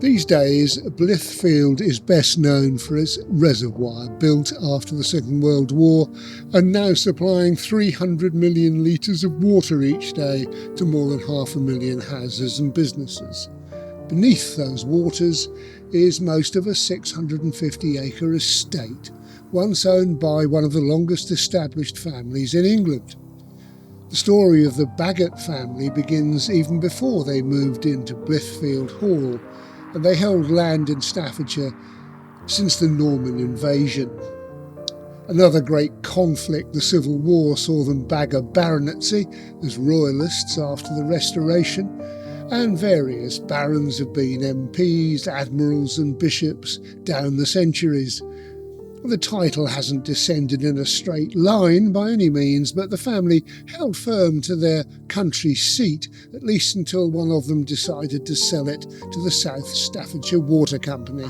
These days, Blithfield is best known for its reservoir, built after the Second World War and now supplying 300 million litres of water each day to more than 500,000 houses and businesses. Beneath those waters is most of a 650-acre estate, once owned by one of the longest established families in England. The story of the Bagot family begins even before they moved into Blithfield Hall, and they held land in Staffordshire since the Norman invasion. Another great conflict, the Civil War, saw them bag a baronetcy as Royalists after the Restoration, and various barons have been MPs, admirals and bishops down the centuries. The title hasn't descended in a straight line by any means, but the family held firm to their country seat, at least until one of them decided to sell it to the South Staffordshire Water Company.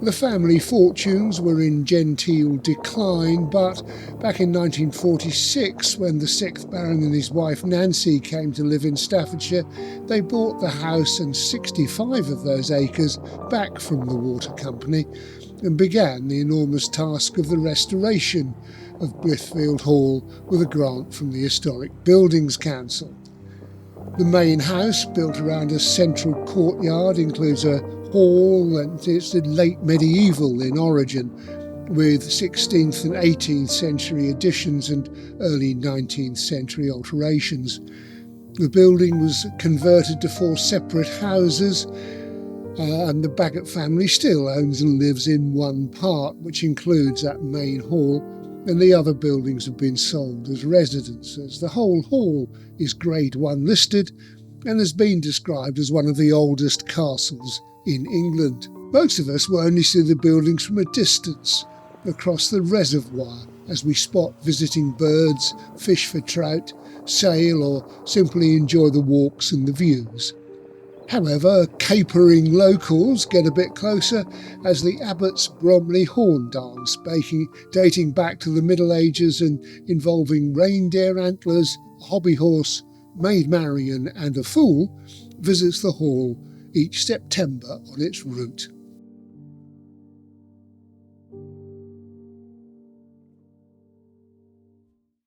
The family fortunes were in genteel decline, but back in 1946, when the 6th Baron and his wife Nancy came to live in Staffordshire, they bought the house and 65 of those acres back from the water company and began the enormous task of the restoration of Blithfield Hall with a grant from the Historic Buildings Council. The main house, built around a central courtyard, includes a hall, and it's late medieval in origin, with 16th and 18th century additions and early 19th century alterations. The building was converted to 4 separate houses, and the Bagot family still owns and lives in one part, which includes that main hall, and the other buildings have been sold as residences. The whole hall is Grade 1 listed and has been described as one of the oldest castles in England. Most of us will only see the buildings from a distance across the reservoir as we spot visiting birds, fish for trout, sail or simply enjoy the walks and the views. However, capering locals get a bit closer as the Abbot's Bromley horn dance, dating back to the Middle Ages and involving reindeer antlers, a hobby horse, Maid Marian and a fool, visits the hall each September on its route.